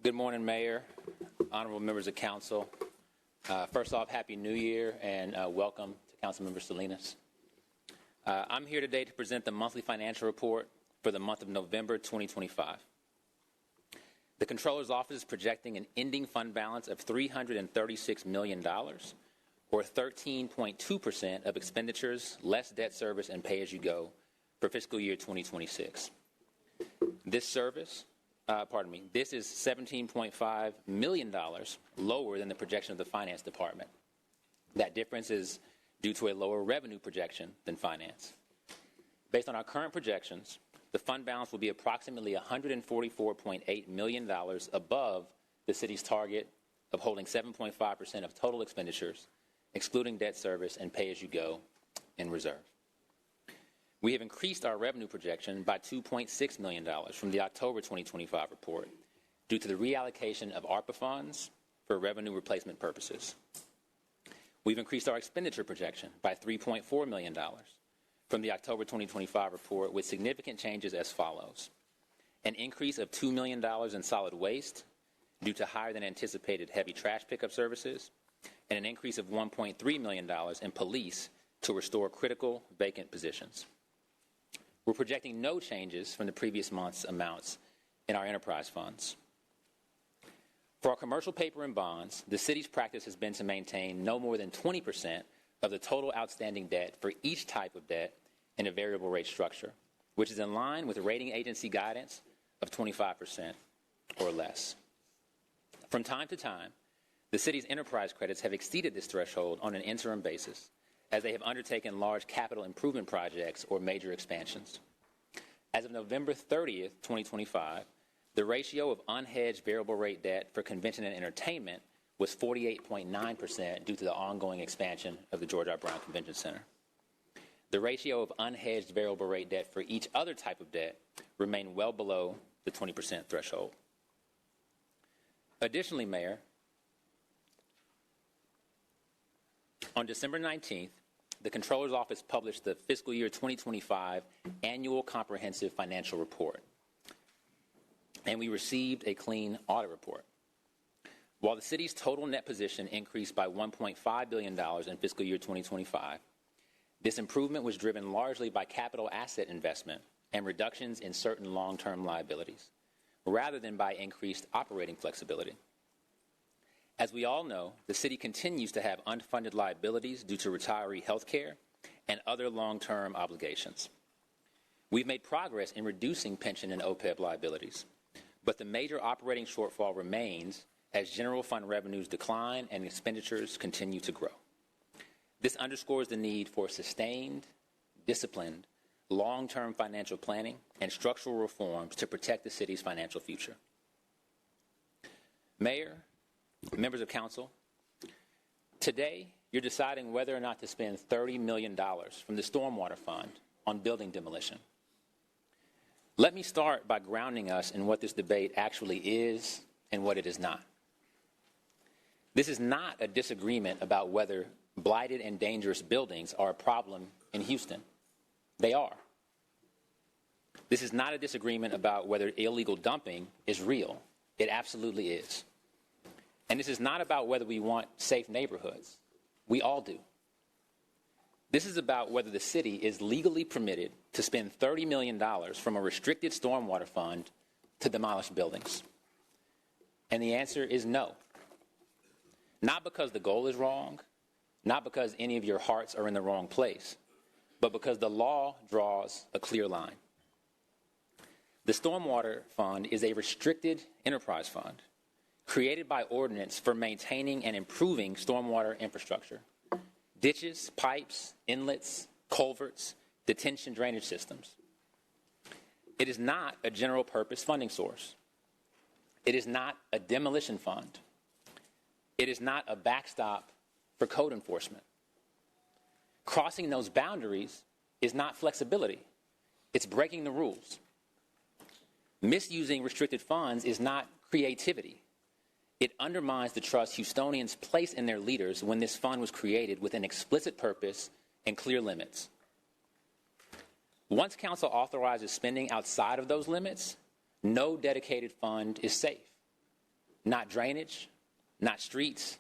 Good morning, Mayor, honorable members of council. First off, Happy New Year and welcome to Councilmember Salinas. I'm here today to present the monthly financial report for the month of November 2025. The Comptroller's Office is projecting an ending fund balance of $336 million, or 13.2% of expenditures, less debt service and pay-as-you-go for fiscal year 2026. This is $17.5 million lower than the projection of the Finance Department. That difference is due to a lower revenue projection than Finance. Based on our current projections, the fund balance will be approximately $144.8 million above the city's target of holding 7.5% of total expenditures, excluding debt service and pay-as-you-go, in reserve. We have increased our revenue projection by $2.6 million from the October 2025 report due to the reallocation of ARPA funds for revenue replacement purposes. We've increased our expenditure projection by $3.4 million from the October 2025 report, with significant changes as follows: an increase of $2 million in solid waste due to higher than anticipated heavy trash pickup services, and an increase of $1.3 million in police to restore critical vacant positions. We're projecting no changes from the previous month's amounts in our enterprise funds. For our commercial paper and bonds, the city's practice has been to maintain no more than 20% of the total outstanding debt for each type of debt in a variable rate structure, which is in line with rating agency guidance of 25% or less. From time to time, the city's enterprise credits have exceeded this threshold on an interim basis, as they have undertaken large capital improvement projects or major expansions. As of November 30th, 2025, the ratio of unhedged variable rate debt for convention and entertainment was 48.9% due to the ongoing expansion of the George R. Brown Convention Center. The ratio of unhedged variable rate debt for each other type of debt remained well below the 20% threshold. Additionally, Mayor, on December 19th, the Comptroller's Office published the fiscal year 2025 Annual Comprehensive Financial Report, and we received a clean audit report. While the city's total net position increased by $1.5 billion in fiscal year 2025, this improvement was driven largely by capital asset investment and reductions in certain long-term liabilities, rather than by increased operating flexibility. As we all know, the city continues to have unfunded liabilities due to retiree health care and other long-term obligations. We've made progress in reducing pension and OPEB liabilities, but the major operating shortfall remains as general fund revenues decline and expenditures continue to grow. This underscores the need for sustained, disciplined, long-term financial planning and structural reforms to protect the city's financial future. Mayor, members of council, today you're deciding whether or not to spend $30 million from the Stormwater Fund on building demolition. Let me start by grounding us in what this debate actually is and what it is not. This is not a disagreement about whether blighted and dangerous buildings are a problem in Houston. They are. This is not a disagreement about whether illegal dumping is real. It absolutely is. And this is not about whether we want safe neighborhoods. We all do. This is about whether the city is legally permitted to spend $30 million from a restricted stormwater fund to demolish buildings. And the answer is no. Not because the goal is wrong, not because any of your hearts are in the wrong place, but because the law draws a clear line. The Stormwater Fund is a restricted enterprise fund created by ordinance for maintaining and improving stormwater infrastructure: ditches, pipes, inlets, culverts, detention drainage systems. It is not a general purpose funding source. It is not a demolition fund. It is not a backstop for code enforcement. Crossing those boundaries is not flexibility. It's breaking the rules. Misusing restricted funds is not creativity. It undermines the trust Houstonians place in their leaders when this fund was created with an explicit purpose and clear limits. Once council authorizes spending outside of those limits, no dedicated fund is safe. not drainage, not streets,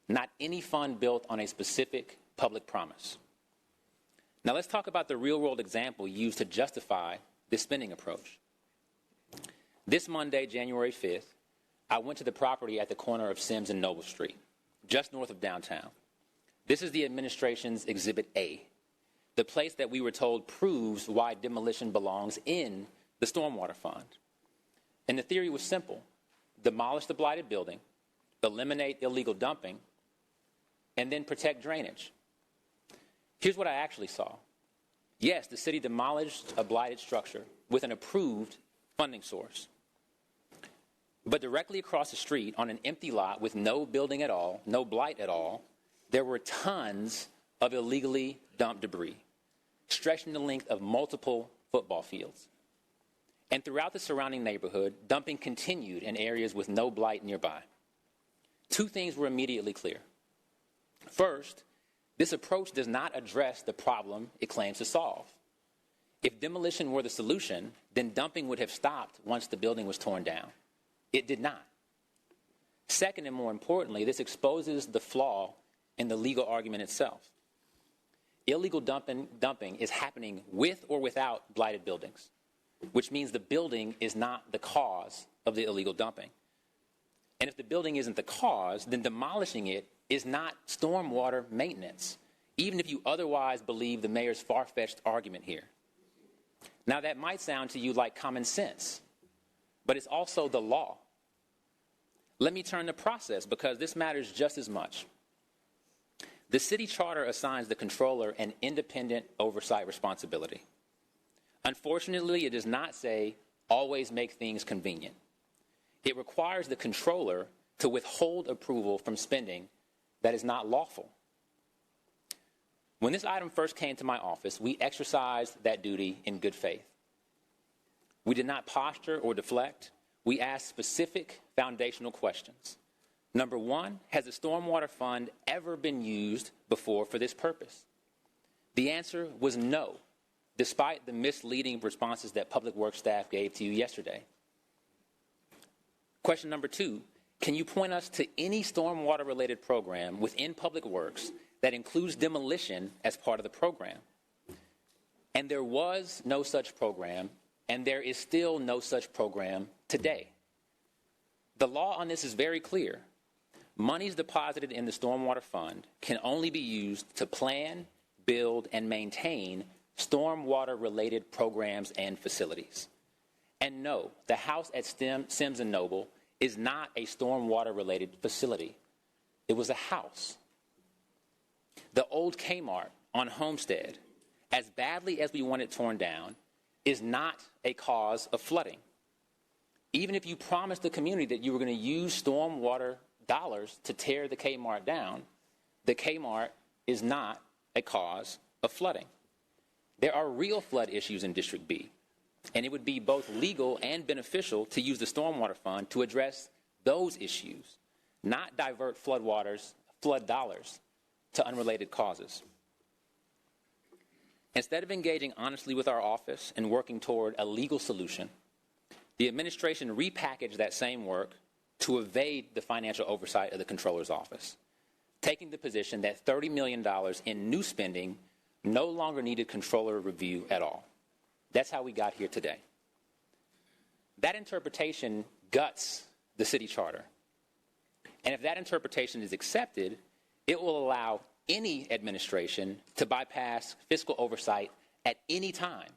not any fund built on a specific public promise. Now let's talk about the real-world example used to justify this spending approach. This Monday, January 5th, I went to the property at the corner of Sims and Noble Street, just north of downtown. This is the administration's Exhibit A, the place that we were told proves why demolition belongs in the stormwater fund. And the theory was simple: demolish the blighted building, eliminate illegal dumping, and then protect drainage. Here's what I actually saw. Yes, the city demolished a blighted structure with an approved funding source. But directly across the street, on an empty lot with no building at all, no blight at all, there were tons of illegally dumped debris, stretching the length of multiple football fields. And throughout the surrounding neighborhood, dumping continued in areas with no blight nearby. Two things were immediately clear. First, this approach does not address the problem it claims to solve. If demolition were the solution, then dumping would have stopped once the building was torn down. It did not. Second, and more importantly, this exposes the flaw in the legal argument itself. Illegal dumping is happening with or without blighted buildings, which means the building is not the cause of the illegal dumping. And if the building isn't the cause, then demolishing it is not stormwater maintenance, even if you otherwise believe the mayor's far-fetched argument here. Now, that might sound to you like common sense, but it's also the law. Let me turn to process, because this matters just as much. The city charter assigns the controller an independent oversight responsibility. Unfortunately, it does not say always make things convenient. It requires the controller to withhold approval from spending that is not lawful. When this item first came to my office, we exercised that duty in good faith. We did not posture or deflect. We asked specific foundational questions. Number one, has the stormwater fund ever been used before for this purpose? The answer was no, despite the misleading responses that Public Works staff gave to you yesterday. Question number two, can you point us to any stormwater-related program within Public Works that includes demolition as part of the program? And there was no such program, and there is still no such program today. The law on this is very clear. Monies deposited in the stormwater fund can only be used to plan, build, and maintain stormwater-related programs and facilities. And no, the house at Sims and Noble is not a stormwater-related facility. It was a house. The old Kmart on Homestead, as badly as we want it torn down, is not a cause of flooding. Even if you promised the community that you were going to use stormwater dollars to tear the Kmart down, the Kmart is not a cause of flooding. There are real flood issues in District B, and it would be both legal and beneficial to use the stormwater fund to address those issues, not divert flood dollars to unrelated causes. Instead of engaging honestly with our office and working toward a legal solution, the administration repackaged that same work to evade the financial oversight of the Comptroller's office, taking the position that $30 million in new spending no longer needed Comptroller review at all. That's how we got here today. That interpretation guts the city charter. And if that interpretation is accepted, it will allow any administration to bypass fiscal oversight at any time,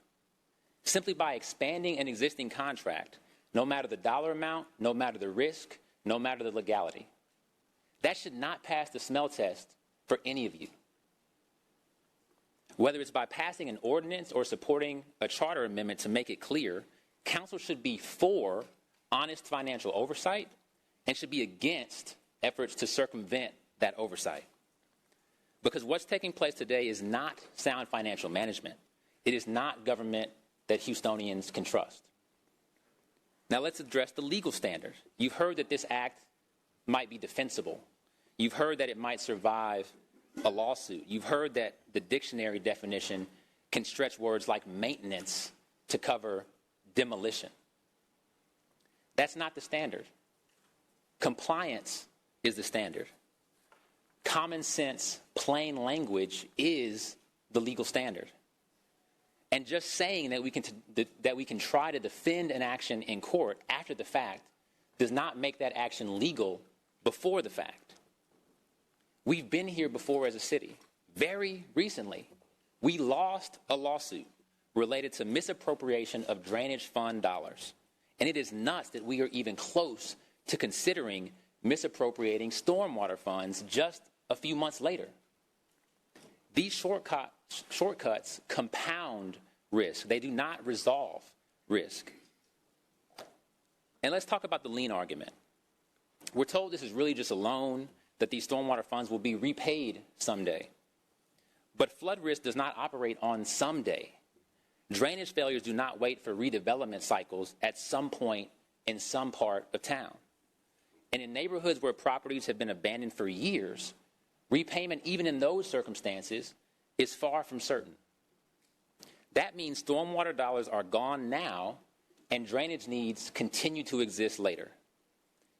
simply by expanding an existing contract, no matter the dollar amount, no matter the risk, no matter the legality. That should not pass the smell test for any of you. Whether it's by passing an ordinance or supporting a charter amendment to make it clear, council should be for honest financial oversight and should be against efforts to circumvent that oversight. Because what's taking place today is not sound financial management. It is not government that Houstonians can trust. Now let's address the legal standard. You've heard that this act might be defensible. You've heard that it might survive a lawsuit. You've heard that the dictionary definition can stretch words like maintenance to cover demolition. That's not the standard. Compliance is the standard. Common sense, plain language is the legal standard. And just saying that we can try to defend an action in court after the fact does not make that action legal before the fact. We've been here before as a city. Very recently, we lost a lawsuit related to misappropriation of drainage fund dollars. And it is nuts that we are even close to considering misappropriating stormwater funds just a few months later. These shortcuts compound risk. They do not resolve risk. And let's talk about the lien argument. We're told this is really just a loan, that these stormwater funds will be repaid someday. But flood risk does not operate on someday. Drainage failures do not wait for redevelopment cycles at some point in some part of town. And in neighborhoods where properties have been abandoned for years, repayment, even in those circumstances, is far from certain. That means stormwater dollars are gone now and drainage needs continue to exist later.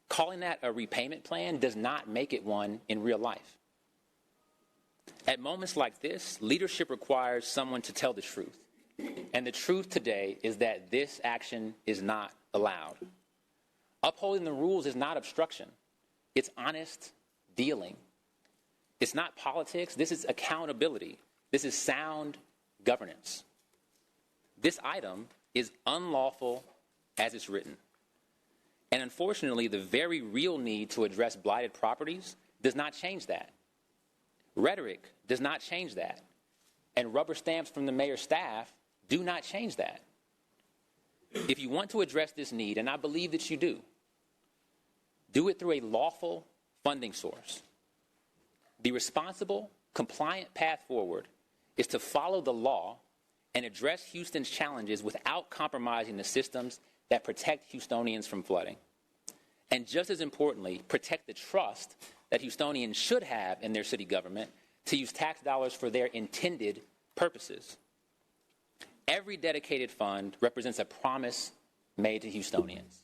Calling that a repayment plan does not make it one in real life. At moments like this, leadership requires someone to tell the truth. And the truth today is that this action is not allowed. Upholding the rules is not obstruction. It's honest dealing. It's not politics. This is accountability. This is sound governance. This item is unlawful as it's written. And unfortunately, the very real need to address blighted properties does not change that. Rhetoric does not change that. And rubber stamps from the mayor's staff do not change that. If you want to address this need, and I believe that you do it through a lawful funding source. The responsible, compliant path forward is to follow the law and address Houston's challenges without compromising the systems that protect Houstonians from flooding. And just as importantly, protect the trust that Houstonians should have in their city government to use tax dollars for their intended purposes. Every dedicated fund represents a promise made to Houstonians.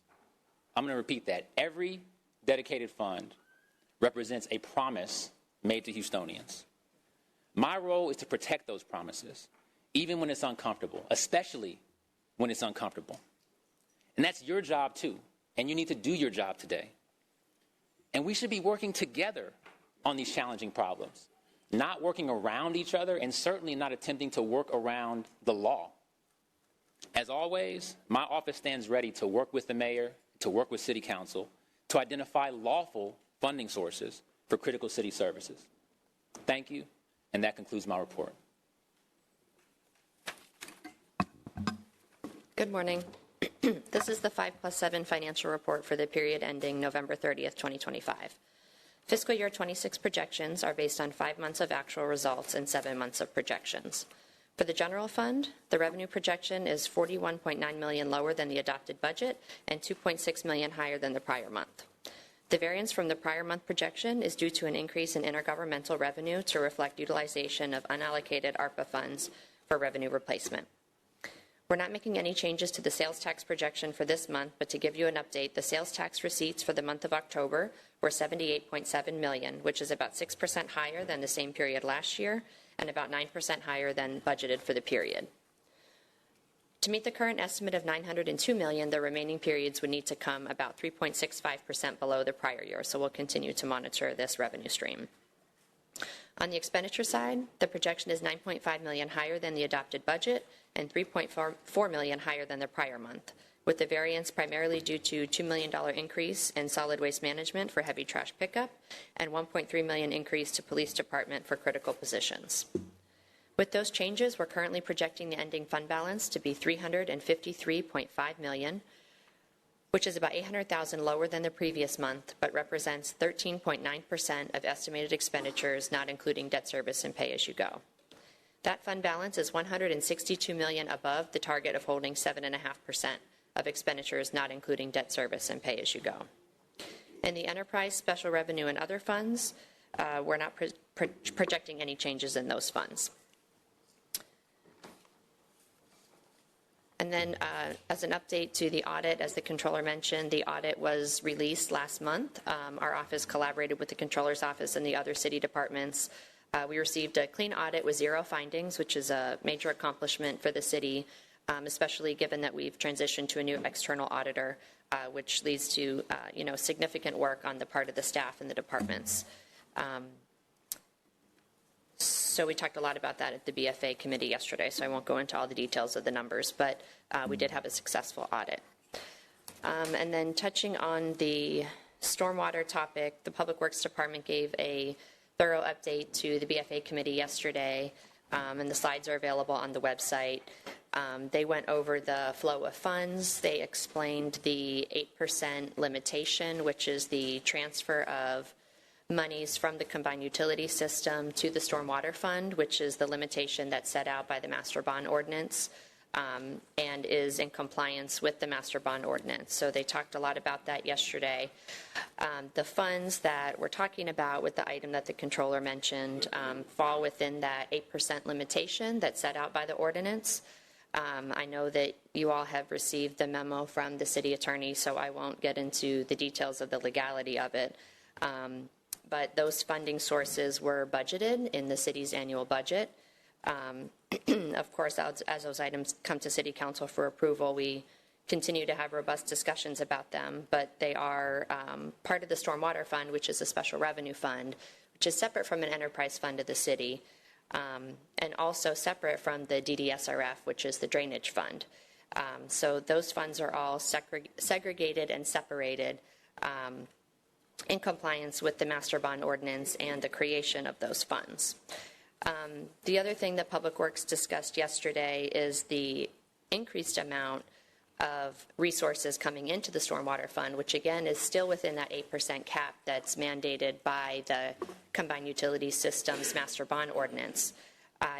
I'm going to repeat that. Every dedicated fund represents a promise made to Houstonians. My role is to protect those promises, even when it's uncomfortable, especially when it's uncomfortable. And that's your job too, and you need to do your job today. And we should be working together on these challenging problems, not working around each other and certainly not attempting to work around the law. As always, my office stands ready to work with the mayor, to work with city council, to identify lawful funding sources for critical city services. Thank you, and that concludes my report. Good morning. This is the 5+7 financial report for the period ending November 30th, 2025. Fiscal year 26 projections are based on 5 months of actual results and 7 months of projections. For the general fund, the revenue projection is $41.9 million lower than the adopted budget and $2.6 million higher than the prior month. The variance from the prior month projection is due to an increase in intergovernmental revenue to reflect utilization of unallocated ARPA funds for revenue replacement. We're not making any changes to the sales tax projection for this month, but to give you an update, the sales tax receipts for the month of October were $78.7 million, which is about 6% higher than the same period last year and about 9% higher than budgeted for the period. To meet the current estimate of $902 million, the remaining periods would need to come about 3.65% below the prior year, so we'll continue to monitor this revenue stream. On the expenditure side, the projection is $9.5 million higher than the adopted budget and $3.4 million higher than the prior month, with the variance primarily due to $2 million increase in solid waste management for heavy trash pickup and $1.3 million increase to police department for critical positions. With those changes, we're currently projecting the ending fund balance to be $353.5 million, which is about $800,000 lower than the previous month, but represents 13.9% of estimated expenditures, not including debt service and pay-as-you-go. That fund balance is $162 million above the target of holding 7.5% of expenditures, not including debt service and pay-as-you-go. In the enterprise, special revenue, and other funds, we're not projecting any changes in those funds. And then as an update to the audit, as the controller mentioned, the audit was released last month. Our office collaborated with the controller's office and the other city departments. We received a clean audit with 0 findings, which is a major accomplishment for the city, especially given that we've transitioned to a new external auditor, which leads to significant work on the part of the staff and the departments. So we talked a lot about that at the BFA committee yesterday, so I won't go into all the details of the numbers, but we did have a successful audit. And then touching on the stormwater topic, the Public Works Department gave a thorough update to the BFA committee yesterday, and the slides are available on the website. They went over the flow of funds. They explained the 8% limitation, which is the transfer of monies from the combined utility system to the stormwater fund, which is the limitation that's set out by the master bond ordinance, and is in compliance with the master bond ordinance. So they talked a lot about that yesterday. The funds that we're talking about with the item that the controller mentioned fall within that 8% limitation that's set out by the ordinance. I know that you all have received the memo from the city attorney, so I won't get into the details of the legality of it. But those funding sources were budgeted in the city's annual budget. Of course, as those items come to City Council for approval, we continue to have robust discussions about them, but they are part of the Stormwater Fund, which is a special revenue fund, which is separate from an enterprise fund of the city, and also separate from the DDSRF, which is the drainage fund. So those funds are all segregated and separated in compliance with the master bond ordinance and the creation of those funds. The other thing that Public Works discussed yesterday is the increased amount of resources coming into the Stormwater Fund, which again is still within that 8% cap that's mandated by the Combined Utility Systems Master Bond Ordinance.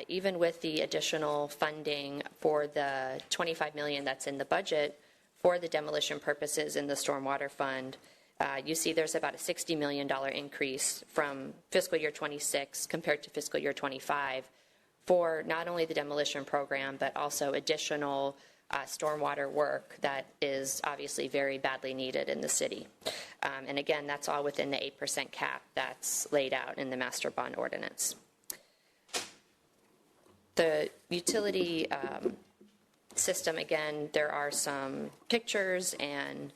Even with the additional funding for the $25 million that's in the budget for the demolition purposes in the Stormwater Fund, you see there's about a $60 million increase from fiscal year 26 compared to fiscal year 25 for not only the demolition program, but also additional stormwater work that is obviously very badly needed in the city. And again, that's all within the 8% cap that's laid out in the master bond ordinance. The utility system, again, there are some pictures and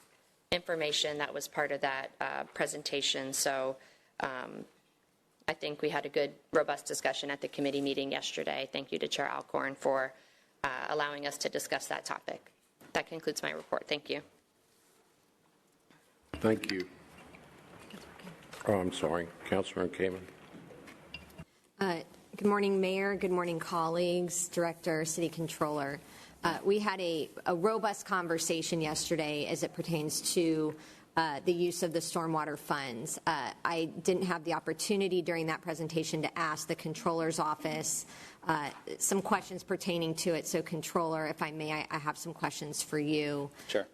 information that was part of that presentation. So I think we had a good, robust discussion at the committee meeting yesterday. Thank you to Chair Alcorn for allowing us to discuss that topic. That concludes my report. Thank you. Thank you. Oh, I'm sorry. Councilor Kamen. Good morning, Mayor. Good morning, colleagues, Director, City Controller. We had a robust conversation yesterday as it pertains to the use of the stormwater funds. I didn't have the opportunity during that presentation to ask the Controller's office some questions pertaining to it. So, Controller, if I may, I have some questions for you. Sure.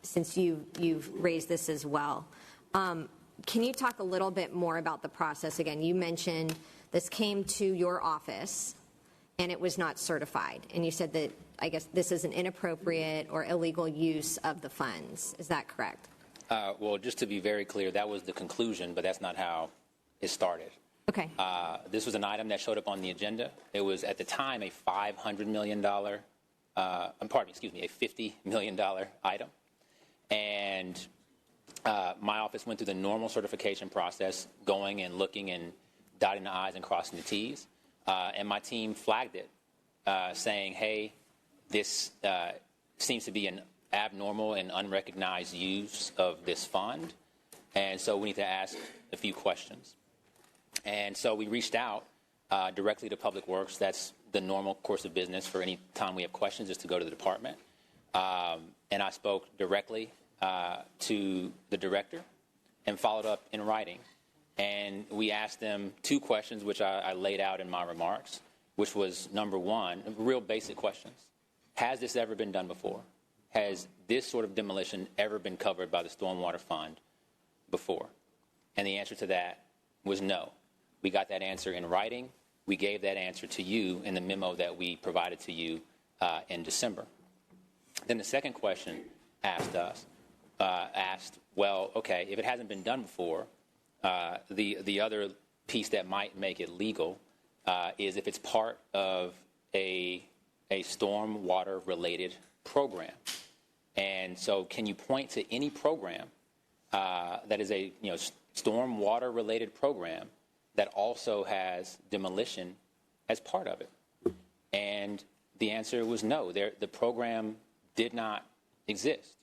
Since you've raised this as well. Can you talk a little bit more about the process? Again, you mentioned this came to your office and it was not certified. And you said that, I guess, this is an inappropriate or illegal use of the funds. Is that correct? Well, just to be very clear, that was the conclusion, but that's not how it started. Okay. This was an item that showed up on the agenda. It was, at the time, a $500 million, a $50 million item. And my office went through the normal certification process, going and looking and dotting the I's and crossing the T's. And my team flagged it, saying, hey, this seems to be an abnormal and unrecognized use of this fund, and so we need to ask a few questions. And so we reached out directly to Public Works. That's the normal course of business for any time we have questions, is to go to the department. And I spoke directly to the director and followed up in writing. And we asked them two questions, which I laid out in my remarks, which was, number one, real basic questions. Has this ever been done before? Has this sort of demolition ever been covered by the Stormwater Fund before? And the answer to that was no. We got that answer in writing. We gave that answer to you in the memo that we provided to you in December. Then the second question asked, well, okay, if it hasn't been done before, the other piece that might make it legal is if it's part of a stormwater-related program. And so can you point to any program that is a stormwater-related program that also has demolition as part of it? And the answer was no. The program did not exist.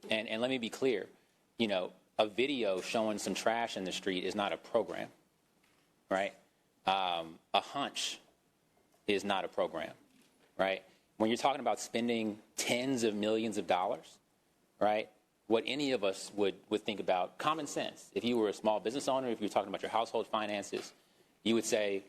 And let me be clear, a video showing some trash in the street is not a program, right? A hunch is not a program, right? When you're talking about spending tens of millions of dollars, right, what any of us would think about, common sense. If you were a small business owner, if you were talking about your household finances, you would say,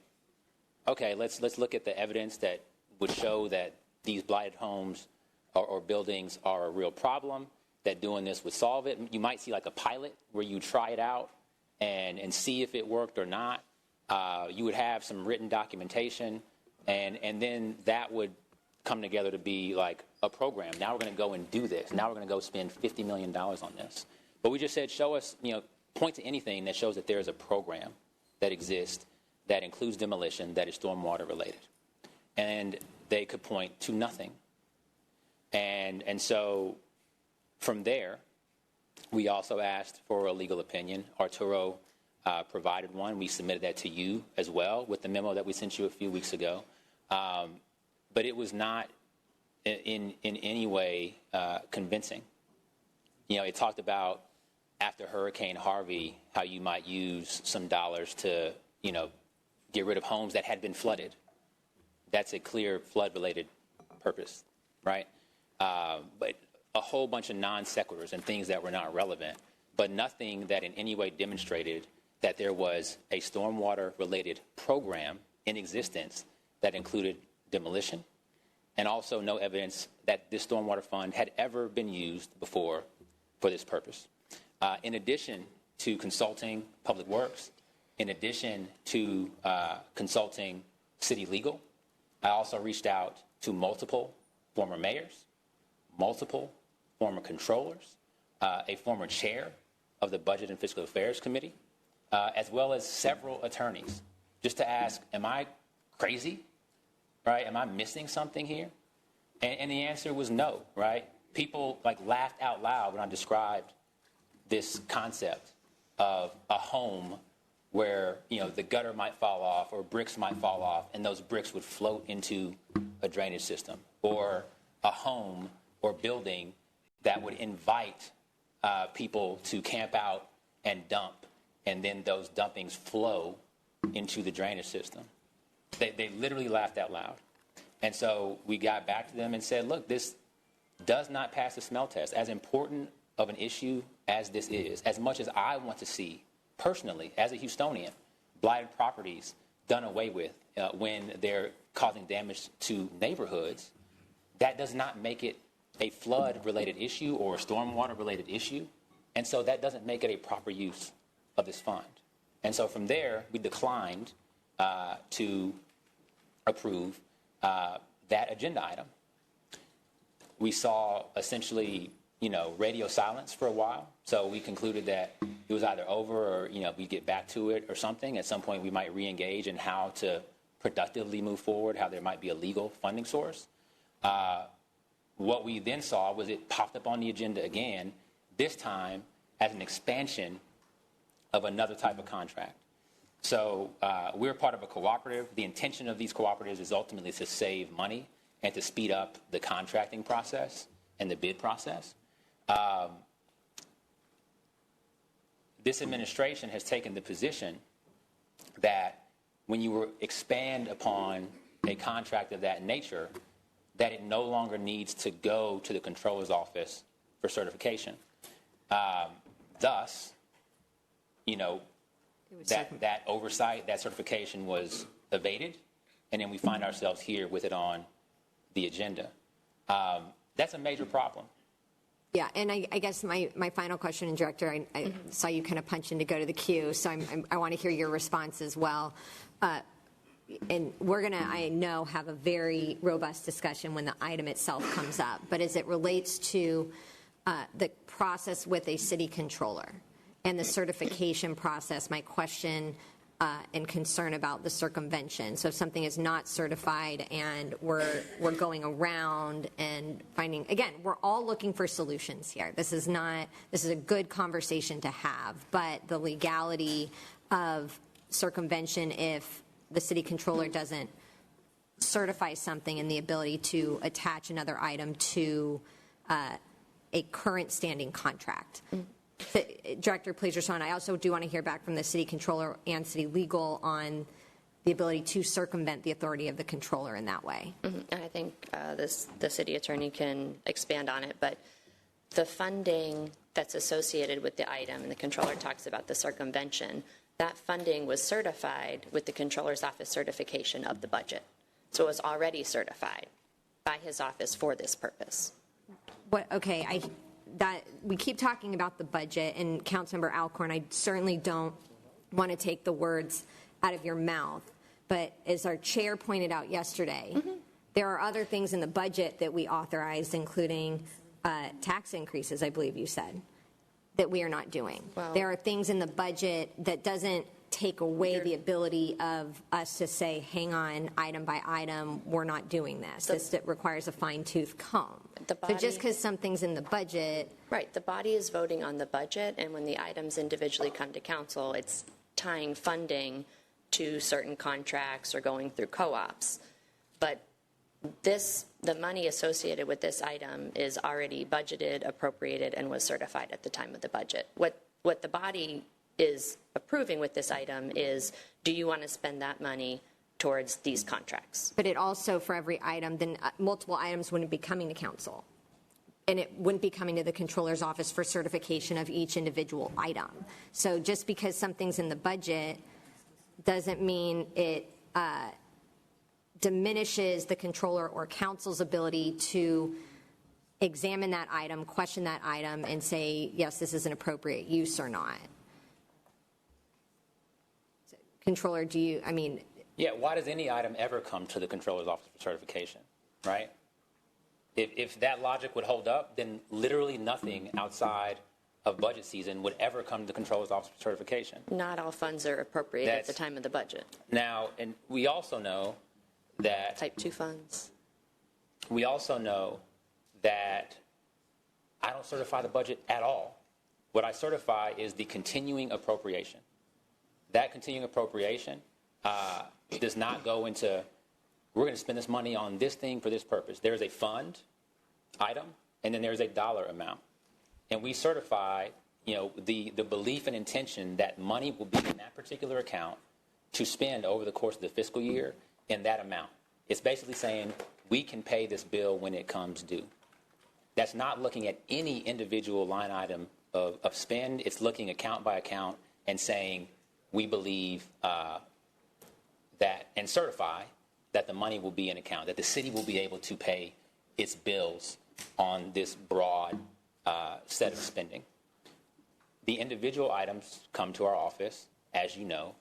okay, let's look at the evidence that would show that these blighted homes or buildings are a real problem, that doing this would solve it. You might see like a pilot where you try it out and see if it worked or not. You would have some written documentation, and then that would come together to be like a program. Now we're going to go and do this. Now we're going to go spend $50 million on this. But we just said, show us, point to anything that shows that there is a program that exists that includes demolition that is stormwater related. And they could point to nothing. And so from there, we also asked for a legal opinion. Arturo provided one. We submitted that to you as well with the memo that we sent you a few weeks ago. But it was not in any way convincing. It talked about after Hurricane Harvey how you might use some dollars to, get rid of homes that had been flooded. That's a clear flood-related purpose, right? But a whole bunch of non sequiturs and things that were not relevant, but nothing that in any way demonstrated that there was a stormwater-related program in existence that included demolition, and also no evidence that this stormwater fund had ever been used before for this purpose. In addition to consulting Public Works, in addition to consulting City Legal, I also reached out to multiple former mayors, multiple former controllers, a former chair of the Budget and Fiscal Affairs Committee, as well as several attorneys, just to ask, am I crazy? Right? Am I missing something here? And the answer was no, right? People laughed out loud when I described this concept of a home where, the gutter might fall off or bricks might fall off and those bricks would float into a drainage system, or a home or building that would invite people to camp out and dump, and then those dumpings flow into the drainage system. They literally laughed out loud. And so we got back to them and said, look, this does not pass the smell test. As important of an issue as this is, as much as I want to see, personally, as a Houstonian, blighted properties done away with when they're causing damage to neighborhoods, that does not make it a flood-related issue or a stormwater-related issue. And so that doesn't make it a proper use of this fund. And so from there, we declined to approve that agenda item. We saw essentially, radio silence for a while. So we concluded that it was either over or, we get back to it or something. At some point, we might re-engage in how to productively move forward, how there might be a legal funding source. What we then saw was it popped up on the agenda again, this time as an expansion of another type of contract. So we're part of a cooperative. The intention of these cooperatives is ultimately to save money and to speed up the contracting process and the bid process. This administration has taken the position that when you expand upon a contract of that nature, that it no longer needs to go to the controller's office for certification. Thus, that oversight, that certification was evaded, and then we find ourselves here with it on the agenda. That's a major problem. Yeah, and I guess my final question, and Director, I saw you kind of punch in to go to the queue, so I want to hear your response as well. and we're going to, I know, have a very robust discussion when the item itself comes up, but as it relates to the process with a city controller and the certification process, my question and concern about the circumvention. So if something is not certified and we're going around and finding, again, we're all looking for solutions here. This is a good conversation to have, but the legality of circumvention if the city controller doesn't certify something and the ability to attach another item to a current standing contract. Director, please respond. I also do want to hear back from the city controller and city legal on the ability to circumvent the authority of the controller in that way. And I think the city attorney can expand on it, but the funding that's associated with the item, and the controller talks about the circumvention, that funding was certified with the controller's office certification of the budget. So it was already certified by his office for this purpose. Okay, we keep talking about the budget, and Councilmember Alcorn, I certainly don't want to take the words out of your mouth, but as our chair pointed out yesterday, there are other things in the budget that we authorized, including tax increases, I believe you said, that we are not doing. Well, there are things in the budget that doesn't take away the ability of us to say, hang on, item by item, we're not doing this. This requires a fine-tooth comb. So just because something's in the budget... Right. The body is voting on the budget, and when the items individually come to council, it's tying funding to certain contracts or going through co-ops. But the money associated with this item is already budgeted, appropriated, and was certified at the time of the budget. What the body is approving with this item is, do you want to spend that money towards these contracts? But it also, for every item, then multiple items wouldn't be coming to council. And it wouldn't be coming to the controller's office for certification of each individual item. So just because something's in the budget doesn't mean it diminishes the controller or council's ability to examine that item, question that item, and say, yes, this is an appropriate use or not. Controller, Yeah, why does any item ever come to the controller's office for certification, right? If that logic would hold up, then literally nothing outside of budget season would ever come to the controller's office for certification. Not all funds are appropriated at the time of the budget. Now, and we also know that... Type 2 funds. We also know that I don't certify the budget at all. What I certify is the continuing appropriation. That continuing appropriation does not go into, we're going to spend this money on this thing for this purpose. There is a fund item, and then there's a dollar amount. And we certify, the belief and intention that money will be in that particular account to spend over the course of the fiscal year in that amount. It's basically saying we can pay this bill when it comes due. That's not looking at any individual line item of spend. It's looking account by account and saying, we believe that and certify that the money will be in account, that the city will be able to pay its bills on this broad set of spending. The individual items come to our office, as you know,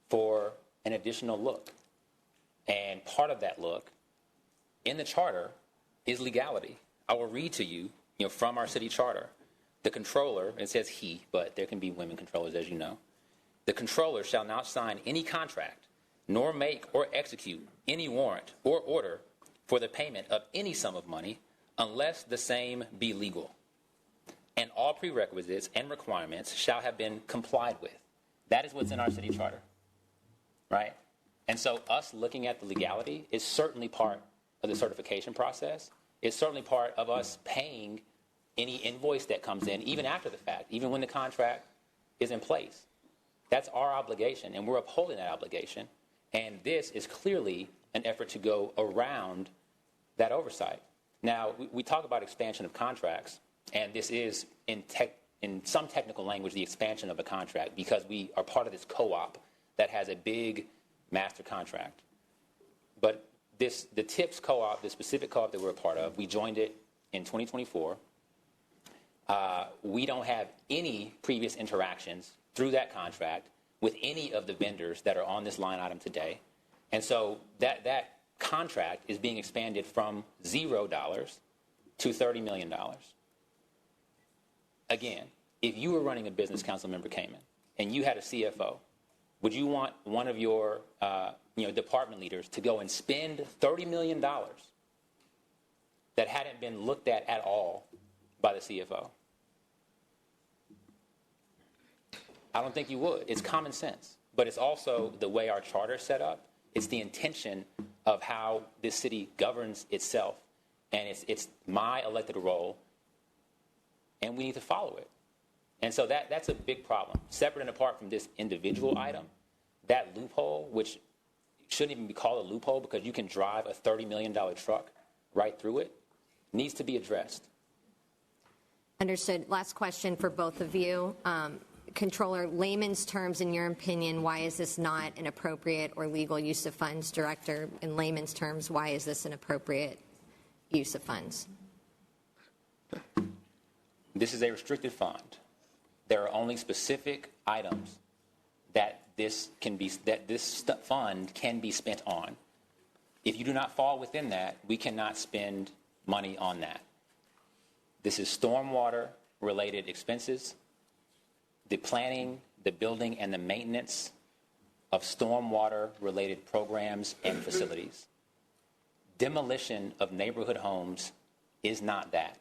for an additional look. And part of that look in the charter is legality. I will read to you, from our city charter. The controller, it says he, but there can be women controllers, as you know. The controller shall not sign any contract, nor make or execute any warrant or order for the payment of any sum of money unless the same be legal. And all prerequisites and requirements shall have been complied with. That is what's in our city charter, right? And so us looking at the legality is certainly part of the certification process. It's certainly part of us paying any invoice that comes in, even after the fact, even when the contract is in place. That's our obligation, and we're upholding that obligation. And this is clearly an effort to go around that oversight. Now, we talk about expansion of contracts, and this is, in some technical language, the expansion of a contract, because we are part of this co-op that has a big master contract. But the TIPS co-op, the specific co-op that we're a part of, we joined it in 2024. We don't have any previous interactions through that contract with any of the vendors that are on this line item today. And so that contract is being expanded from $0 to $30 million. Again, if you were running a business, Councilmember Kamen, and you had a CFO, would you want one of your department leaders to go and spend $30 million that hadn't been looked at all by the CFO? I don't think you would. It's common sense. But it's also the way our charter is set up. It's the intention of how this city governs itself. And it's my elected role, and we need to follow it. And so that's a big problem. Separate and apart from this individual item, that loophole, which shouldn't even be called a loophole because you can drive a $30 million truck right through it, needs to be addressed. Understood. Last question for both of you. Controller, layman's terms, in your opinion, why is this not an appropriate or legal use of funds? Director, in layman's terms, why is this an appropriate use of funds? This is a restricted fund. There are only specific items that this fund can be spent on. If you do not fall within that, we cannot spend money on that. This is stormwater-related expenses, the planning, the building, and the maintenance of stormwater-related programs and facilities. Demolition of neighborhood homes is not that.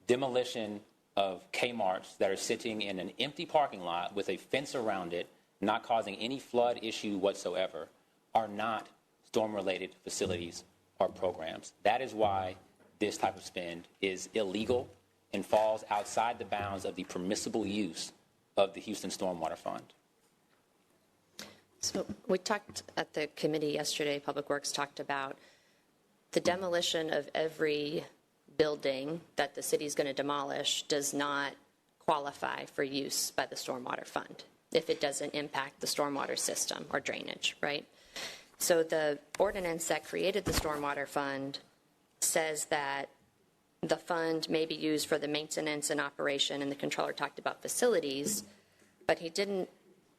Demolition of Kmarts that are sitting in an empty parking lot with a fence around it, not causing any flood issue whatsoever, are not storm-related facilities or programs. That is why this type of spend is illegal and falls outside the bounds of the permissible use of the Houston Stormwater Fund. So we talked at the committee yesterday, Public Works talked about the demolition of every building that the city is going to demolish does not qualify for use by the Stormwater Fund if it doesn't impact the stormwater system or drainage, right? So the ordinance that created the Stormwater Fund says that the fund may be used for the maintenance and operation, and the controller talked about facilities, but he didn't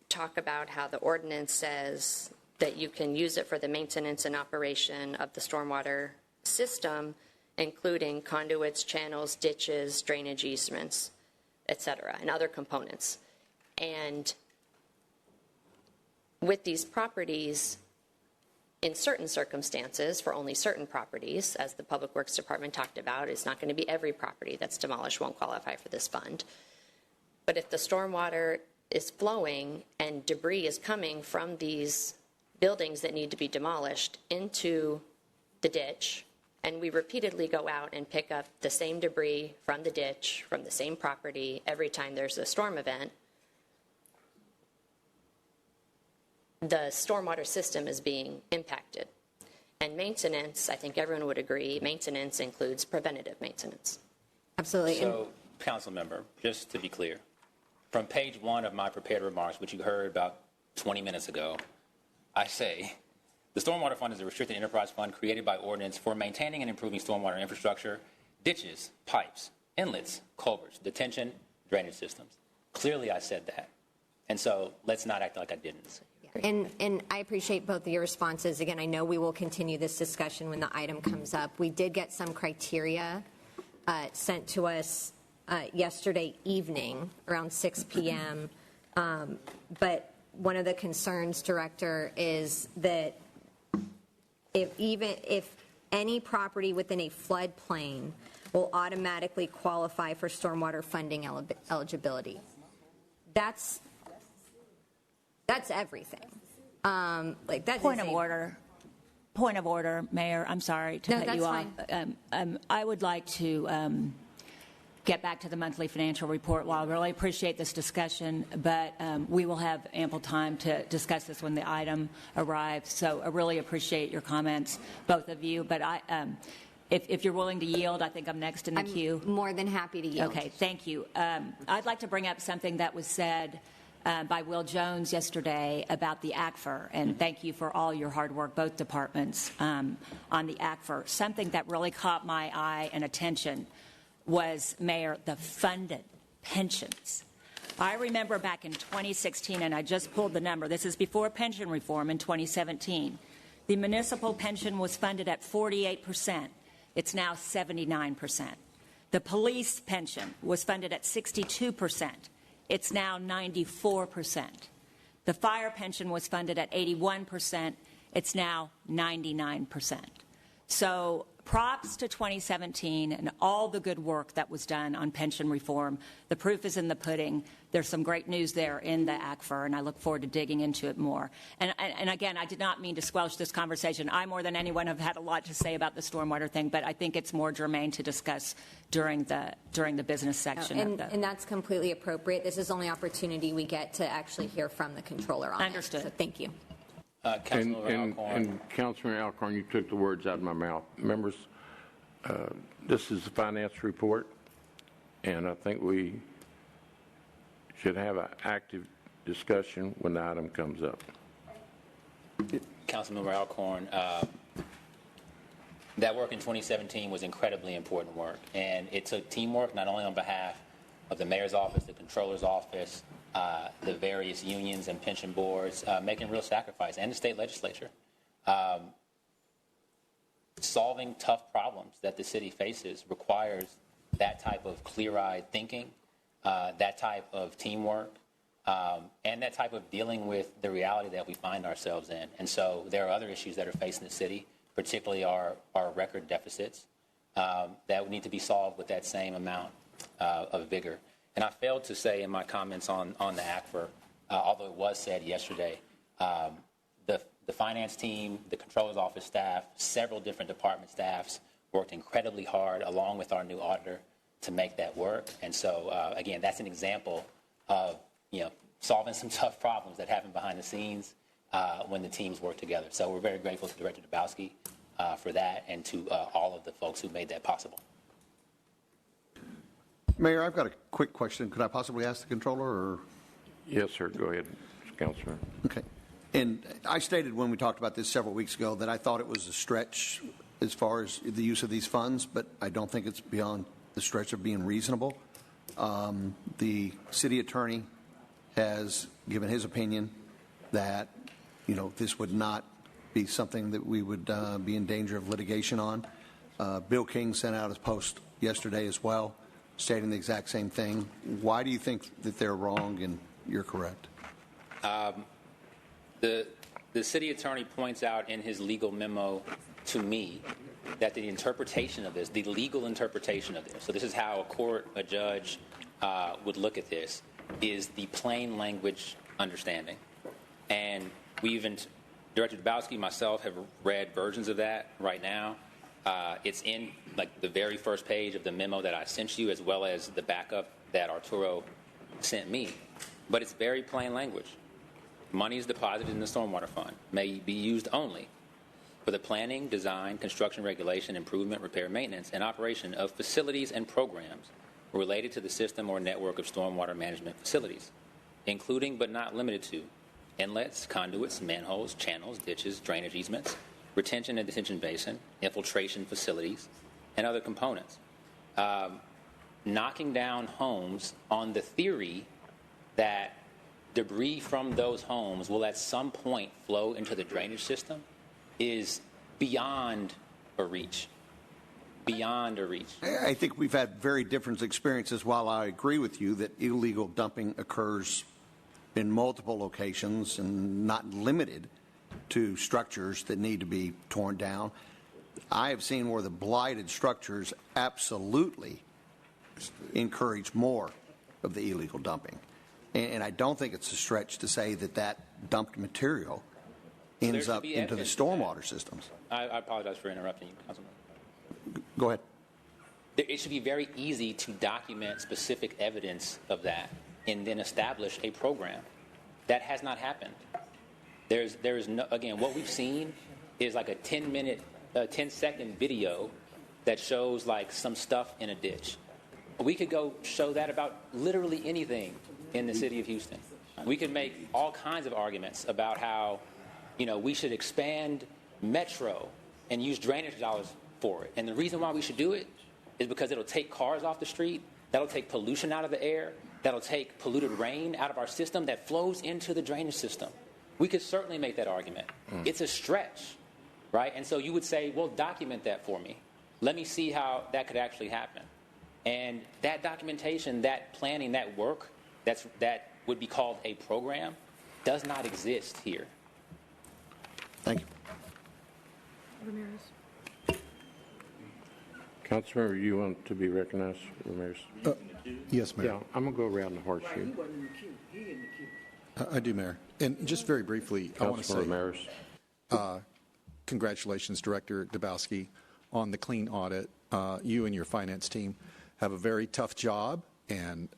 talk about how the ordinance says that you can use it for the maintenance and operation of the stormwater system, including conduits, channels, ditches, drainage easements, et cetera, and other components. And with these properties, in certain circumstances, for only certain properties, as the Public Works Department talked about, it's not going to be every property that's demolished won't qualify for this fund. But if the stormwater is flowing and debris is coming from these buildings that need to be demolished into the ditch, and we repeatedly go out and pick up the same debris from the ditch, from the same property, every time there's a storm event, the stormwater system is being impacted. And maintenance, I think everyone would agree, maintenance includes preventative maintenance. Absolutely. So, Council Member, just to be clear, from page 1 of my prepared remarks, which you heard about 20 minutes ago, I say, the Stormwater Fund is a restricted enterprise fund created by ordinance for maintaining and improving stormwater infrastructure, ditches, pipes, inlets, culverts, detention, drainage systems. Clearly, I said that. And so let's not act like I didn't. And I appreciate both of your responses. Again, I know we will continue this discussion when the item comes up. We did get some criteria sent to us yesterday evening around 6 p.m. But one of the concerns, Director, is that if any property within a floodplain will automatically qualify for stormwater funding eligibility, that's everything. Point of order, Mayor. I'm sorry to cut you off. I would like to get back to the monthly financial report. While I really appreciate this discussion, but we will have ample time to discuss this when the item arrives. So I really appreciate your comments, both of you. But if you're willing to yield, I think I'm next in the queue. I'm more than happy to yield. Okay, thank you. I'd like to bring up something that was said by Will Jones yesterday about the ACFR, and thank you for all your hard work, both departments, on the ACFR. Something that really caught my eye and attention was, Mayor, the funded pensions. I remember back in 2016, and I just pulled the number. This is before pension reform in 2017. The municipal pension was funded at 48%. It's now 79%. The police pension was funded at 62%. It's now 94%. The fire pension was funded at 81%. It's now 99%. So props to 2017 and all the good work that was done on pension reform. The proof is in the pudding. There's some great news there in the ACFR, and I look forward to digging into it more. And again, I did not mean to squelch this conversation. I, more than anyone, have had a lot to say about the stormwater thing, but I think it's more germane to discuss during the business section. And that's completely appropriate. This is the only opportunity we get to actually hear from the controller on Understood. it. So thank you. And Councilman Alcorn, you took the words out of my mouth. Members, this is the finance report, and I think we should have an active discussion when the item comes up. Councilmember Alcorn, that work in 2017 was incredibly important work, and it took teamwork not only on behalf of the mayor's office, the controller's office, the various unions and pension boards, making real sacrifice, and the state legislature. Solving tough problems that the city faces requires that type of clear-eyed thinking, that type of teamwork, and that type of dealing with the reality that we find ourselves in. And so there are other issues that are facing the city, particularly our record deficits, that need to be solved with that same amount of vigor. And I failed to say in my comments on the ACFR, although it was said yesterday, the finance team, the controller's office staff, several different department staffs worked incredibly hard along with our new auditor to make that work. And so, again, that's an example of, solving some tough problems that happen behind the scenes when the teams work together. So we're very grateful to Director Dabowski for that and to all of the folks who made that possible. Mayor, I've got a quick question. Could I possibly ask the controller? Or? Yes, sir. Go ahead, Councilman. Okay. And I stated when we talked about this several weeks ago that I thought it was a stretch as far as the use of these funds, but I don't think it's beyond the stretch of being reasonable. The city attorney has given his opinion that, this would not be something that we would be in danger of litigation on. Bill King sent out his post yesterday as well, stating the exact same thing. Why do you think that they're wrong and you're correct? The city attorney points out in his legal memo to me that the interpretation of this, the legal interpretation of this, so this is how a judge would look at this, is the plain language understanding. And Director Dabowski, myself, have read versions of that right now. It's in the very first page of the memo that I sent you, as well as the backup that Arturo sent me. But it's very plain language. Money is deposited in the Stormwater Fund, may be used only for the planning, design, construction, regulation, improvement, repair, maintenance, and operation of facilities and programs related to the system or network of stormwater management facilities, including but not limited to inlets, conduits, manholes, channels, ditches, drainage easements, retention and detention basin, infiltration facilities, and other components. Knocking down homes on the theory that debris from those homes will at some point flow into the drainage system is beyond a reach. Beyond a reach. I think we've had very different experiences. While I agree with you that illegal dumping occurs in multiple locations and not limited to structures that need to be torn down, I have seen where the blighted structures absolutely encourage more of the illegal dumping. And I don't think it's a stretch to say that dumped material ends up into the stormwater systems. I apologize for interrupting you, Councilman. Go ahead. It should be very easy to document specific evidence of that and then establish a program. That has not happened. There is no, again, what we've seen is like a 10-second video that shows some stuff in a ditch. We could go show that about literally anything in the city of Houston. We could make all kinds of arguments about how, we should expand Metro and use drainage dollars for it. And the reason why we should do it is because it'll take cars off the street, that'll take pollution out of the air, that'll take polluted rain out of our system that flows into the drainage system. We could certainly make that argument. It's a stretch, right? And so you would say, well, document that for me. Let me see how that could actually happen. And that documentation, that planning, that work, that would be called a program, does not exist here. Thank you. Ramirez. Councilmember, you want to be recognized, Ramirez? Yes, Mayor. Yeah, I'm going to go around the horseshoe. I do, Mayor. And just very briefly, I want to say Ramirez. Congratulations, Director Dabowski, on the clean audit. You and your finance team have a very tough job, and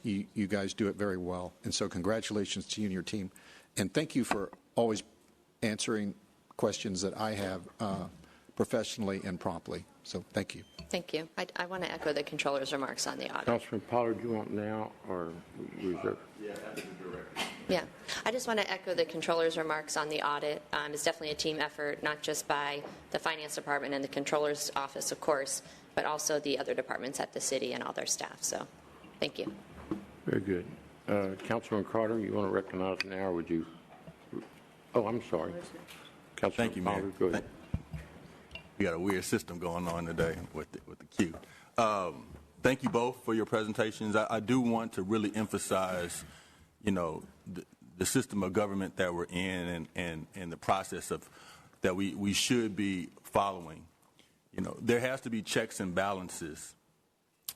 you guys do it very well. And so congratulations to you and your team. And thank you for always answering questions that I have professionally and promptly. So thank you. Thank you. I want to echo the controller's remarks on the audit. Councilman Pollard, do you want now or reserve? Yeah, I just want to echo the controller's remarks on the audit. It's definitely a team effort, not just by the finance department and the controller's office, of course, but also the other departments at the city and all their staff. So thank you. Very good. Councilman Carter, you want to recognize now, or would you? Oh, I'm sorry. Councilman Thank you, Mayor. Pollard, go ahead. We got a weird system going on today with the queue. Thank you both for your presentations. I do want to really emphasize, the system of government that we're in and the process of that we should be following. There has to be checks and balances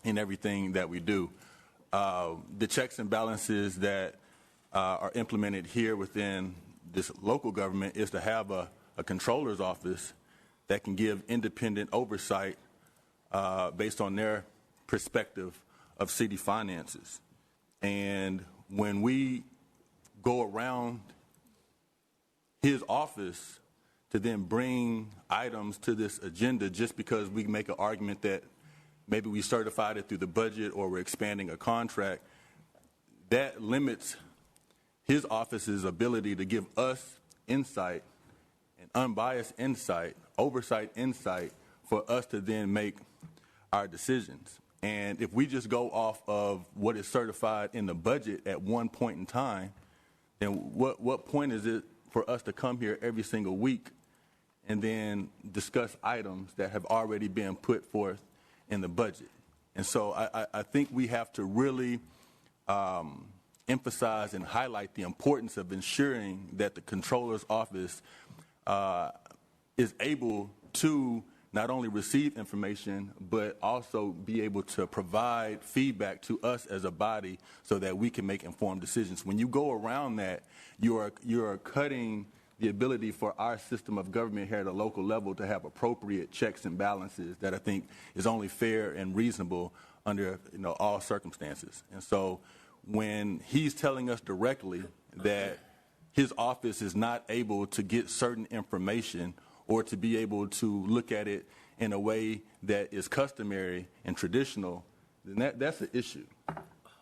in everything that we do. The checks and balances that are implemented here within this local government is to have a controller's office that can give independent oversight based on their perspective of city finances. And when we go around his office to then bring items to this agenda just because we make an argument that maybe we certified it through the budget or we're expanding a contract, that limits his office's ability to give us insight and unbiased insight, oversight insight, for us to then make our decisions. And if we just go off of what is certified in the budget at one point in time, then what point is it for us to come here every single week and then discuss items that have already been put forth in the budget? And so I think we have to really emphasize and highlight the importance of ensuring that the controller's office is able to not only receive information, but also be able to provide feedback to us as a body so that we can make informed decisions. When you go around that, you are cutting the ability for our system of government here at a local level to have appropriate checks and balances that I think is only fair and reasonable under all circumstances. And so when he's telling us directly that his office is not able to get certain information or to be able to look at it in a way that is customary and traditional, then that's an issue.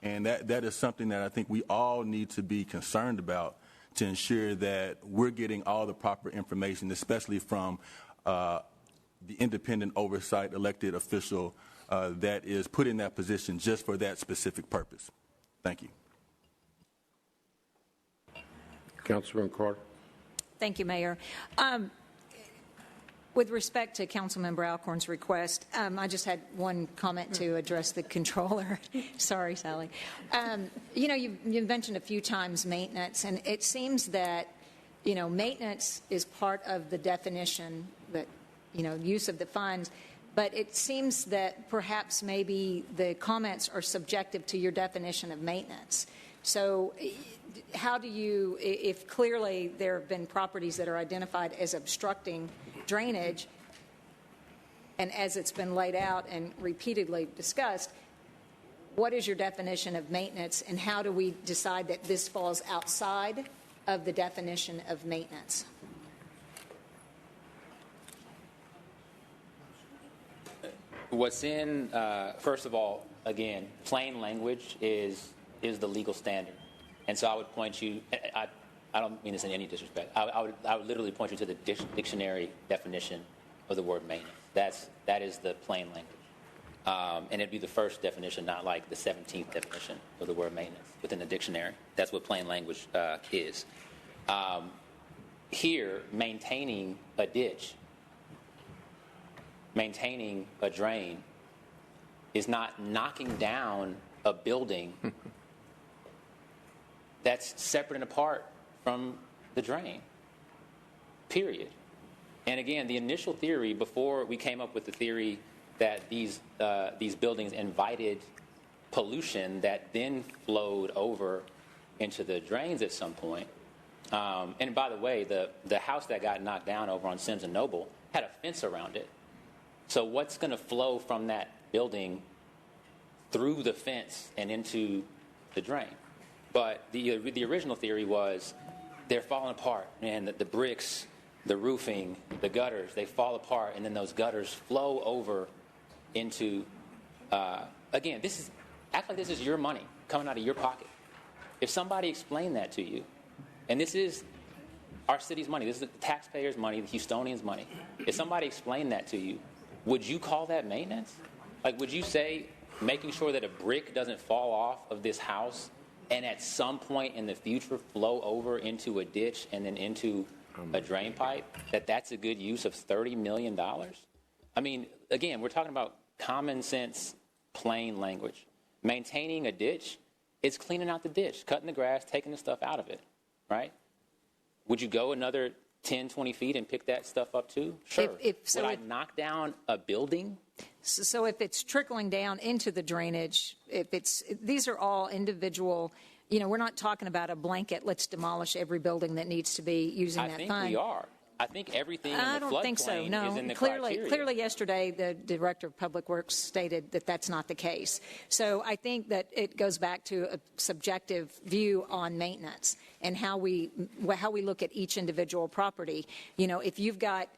And that is something that I think we all need to be concerned about to ensure that we're getting all the proper information, especially from the independent oversight elected official that is put in that position just for that specific purpose. Thank you. Councilman Carter. Thank you, Mayor. With respect to Councilmember Alcorn's request, I just had one comment to address the controller. Sorry, Sally. You've mentioned a few times maintenance, and it seems that, maintenance is part of the definition that, use of the funds, but it seems that perhaps maybe the comments are subjective to your definition of maintenance. So how do you, if clearly there have been properties that are identified as obstructing drainage, and as it's been laid out and repeatedly discussed, what is your definition of maintenance, and how do we decide that this falls outside of the definition of maintenance? What's in, first of all, again, plain language is the legal standard. And so I would point you, I don't mean this in any disrespect, I would literally point you to the dictionary definition of the word maintenance. That is the plain language. And it'd be the first definition, not like the 17th definition of the word maintenance within the dictionary. That's what plain language is. Here, maintaining a ditch, maintaining a drain, is not knocking down a building that's separate and apart from the drain, period. And again, the initial theory, before we came up with the theory that these buildings invited pollution that then flowed over into the drains at some point. And by the way, the house that got knocked down over on Sims and Noble had a fence around it. So what's going to flow from that building through the fence and into the drain? But the original theory was they're falling apart, and the bricks, the roofing, the gutters, they fall apart, and then those gutters flow over into, again, act like this is your money coming out of your pocket. If somebody explained that to you, and this is our city's money, this is the taxpayers' money, the Houstonians' money. If somebody explained that to you, would you call that maintenance? Like, would you say making sure that a brick doesn't fall off of this house and at some point in the future flow over into a ditch and then into a drain pipe, that's a good use of $30 million? I mean, again, we're talking about common sense, plain language. Maintaining a ditch, it's cleaning out the ditch, cutting the grass, taking the stuff out of it, right? Would you go another 10, 20 feet and pick that stuff up too? Sure. Would I knock down a building? So if it's trickling down into the drainage, these are all individual, we're not talking about a blanket, let's demolish every building that needs to be using that fund. I think we are. I think everything in the I don't think so, no. is in the criteria. Clearly yesterday, the Director of Public Works stated that that's not the case. So I think that it goes back to a subjective view on maintenance and how we look at each individual property. If you've got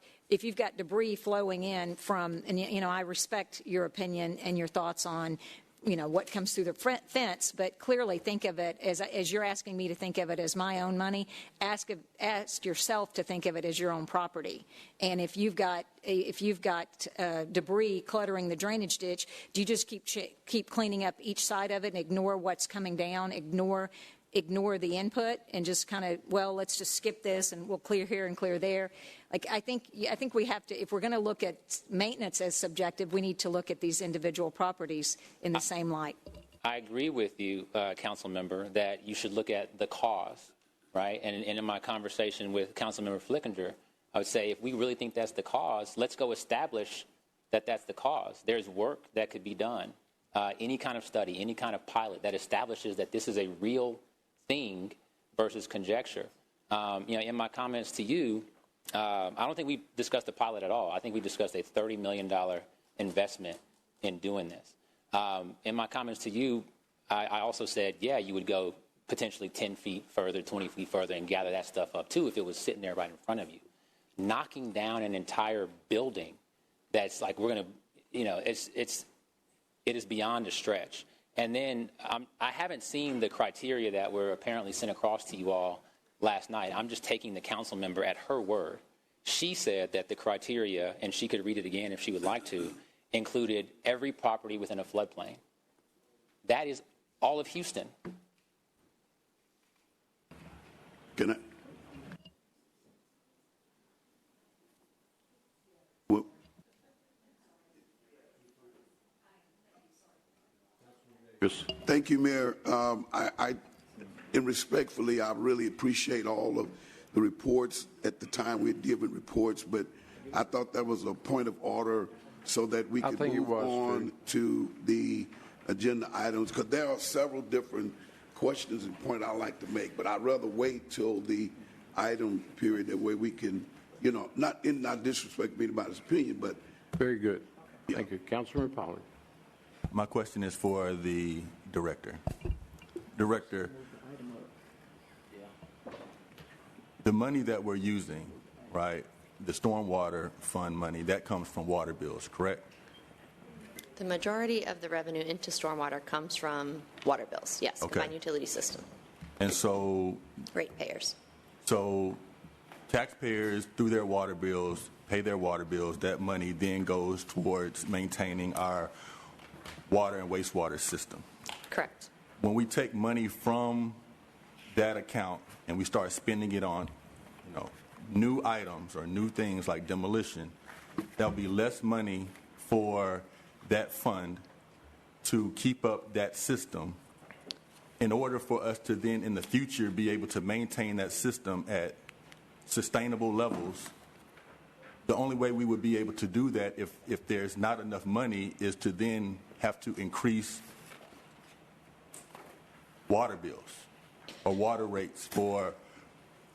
debris flowing in from, and I respect your opinion and your thoughts on what comes through the fence, but clearly think of it as you're asking me to think of it as my own money. Ask yourself to think of it as your own property. And if you've got debris cluttering the drainage ditch, do you just keep cleaning up each side of it and ignore what's coming down, ignore the input and just kind of, let's just skip this and we'll clear here and clear there? Like, I think we have to, if we're going to look at maintenance as subjective, we need to look at these individual properties in the same light. I agree with you, Council Member, that you should look at the cause, right? And in my conversation with Council Member Flickinger, I would say if we really think that's the cause, let's go establish that that's the cause. There's work that could be done, any kind of study, any kind of pilot that establishes that this is a real thing versus conjecture. In my comments to you, I don't think we discussed the pilot at all. I think we discussed a $30 million investment in doing this. In my comments to you, I also said, you would go potentially 10 feet further, 20 feet further, and gather that stuff up too if it was sitting there right in front of you. Knocking down an entire building that's like we're going to, it is beyond a stretch. And then I haven't seen the criteria that were apparently sent across to you all last night. I'm just taking the council member at her word. She said that the criteria, and she could read it again if she would like to, included every property within a floodplain. That is all of Houston. Can I? Well, Yes. thank you, Mayor. And respectfully, I really appreciate all of the reports. At the time, we had given reports, but I thought that was a point of order so that we could move on to the agenda items, because there are several different questions and points I'd like to make, but I'd rather wait till the item period, that way we can, not disrespect me about his opinion, but. Very good. Yeah. Thank you. Councilman Pollard. My question is for the director. Director, the money that we're using, right, the stormwater fund money, that comes from water bills, correct? The majority of the revenue into stormwater comes from water bills, yes, Okay. combined utility system. And so, Ratepayers. so taxpayers, through their water bills, pay their water bills. That money then goes towards maintaining our water and wastewater system. Correct. When we take money from that account and we start spending it on, new items or new things like demolition, there'll be less money for that fund to keep up that system in order for us to then in the future be able to maintain that system at sustainable levels. The only way we would be able to do that if there's not enough money is to then have to increase water bills or water rates for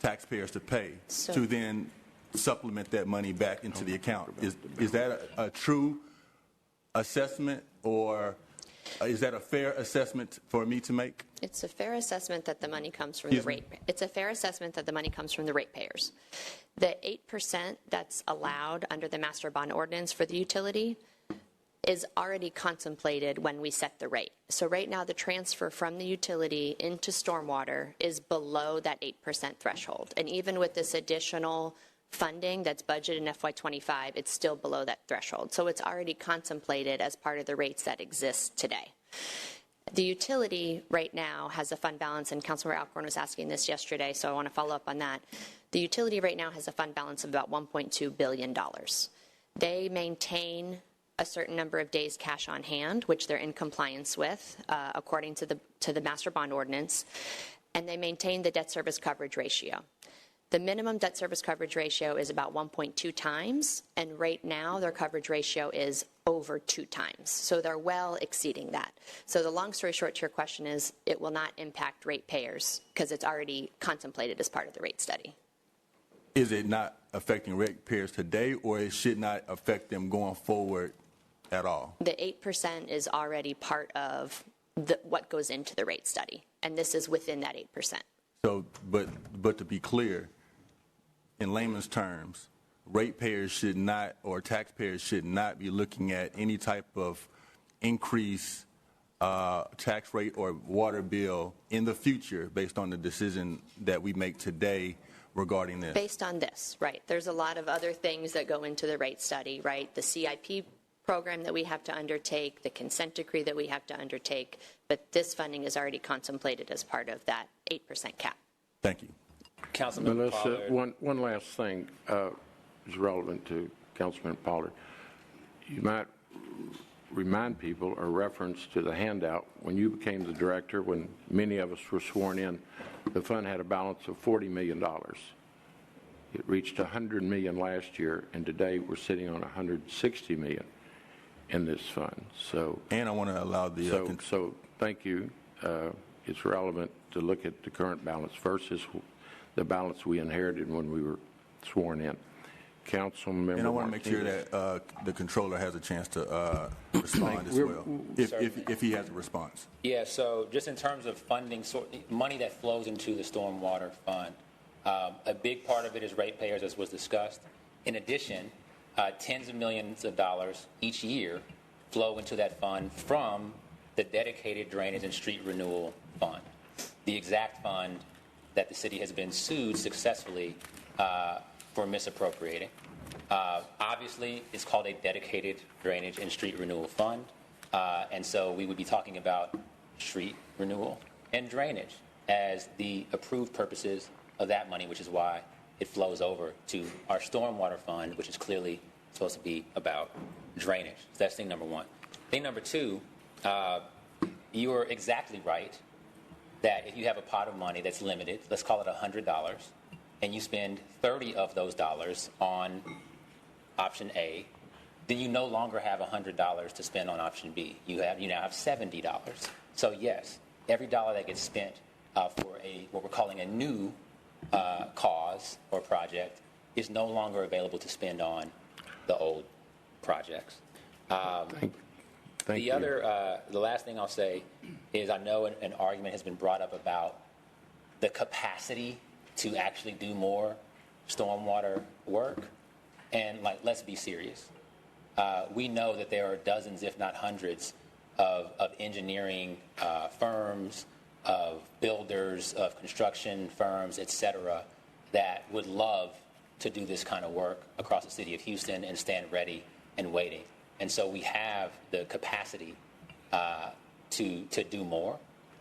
taxpayers to pay to then supplement that money back into the account. Is that a true assessment, or is that a fair assessment for me to make? It's a fair assessment that the money comes from the rate. It's a fair assessment that the money comes from the ratepayers. The 8% that's allowed under the master bond ordinance for the utility is already contemplated when we set the rate. So right now, the transfer from the utility into stormwater is below that 8% threshold. And even with this additional funding that's budgeted in FY25, it's still below that threshold. So it's already contemplated as part of the rates that exist today. The utility right now has a fund balance, and Councilmember Alcorn was asking this yesterday, so I want to follow up on that. The utility right now has a fund balance of about $1.2 billion. They maintain a certain number of days cash on hand, which they're in compliance with, according to the master bond ordinance, and they maintain the debt service coverage ratio. The minimum debt service coverage ratio is about 1.2 times, and right now their coverage ratio is over 2 times. So they're well exceeding that. So the long story short to your question is it will not impact ratepayers because it's already contemplated as part of the rate study. Is it not affecting ratepayers today, or it should not affect them going forward at all? The 8% is already part of what goes into the rate study, and this is within that 8%. So, but to be clear, in layman's terms, ratepayers should not, or taxpayers should not be looking at any type of increase tax rate or water bill in the future based on the decision that we make today regarding this. Based on this, right. There's a lot of other things that go into the rate study, right? The CIP program that we have to undertake, the consent decree that we have to undertake, but this funding is already contemplated as part of that 8% cap. Thank you. Councilman Melissa, Pollard. one last thing is relevant to Councilman Pollard. You might remind people or reference to the handout. When you became the director, when many of us were sworn in, the fund had a balance of $40 million. It reached $100 million last year, and today we're sitting on $160 million in this fund. So, and I want to allow the so thank you. It's relevant to look at the current balance versus the balance we inherited when we were sworn in. Councilmember, and I want to make sure that the controller has a chance to respond as well, if he has a response. Yeah. So just in terms of funding, money that flows into the stormwater fund, a big part of it is ratepayers, as was discussed. In addition, tens of millions of dollars each year flow into that fund from the dedicated drainage and street renewal fund, the exact fund that the city has been sued successfully for misappropriating. Obviously, it's called a dedicated drainage and street renewal fund, and so we would be talking about street renewal and drainage as the approved purposes of that money, which is why it flows over to our stormwater fund, which is clearly supposed to be about drainage. So that's thing number one. Thing number two, you are exactly right that if you have a pot of money that's limited, let's call it $100, and you spend 30 of those dollars on option A, then you no longer have $100 to spend on option B. You now have $70. So yes, every dollar that gets spent for what we're calling a new cause or project is no longer available to spend on the old projects. Thank you. The last thing I'll say is I know an argument has been brought up about the capacity to actually do more stormwater work, and let's be serious. We know that there are dozens, if not hundreds, of engineering firms, of builders, of construction firms, et cetera, that would love to do this kind of work across the city of Houston and stand ready and waiting. And so we have the capacity to do more.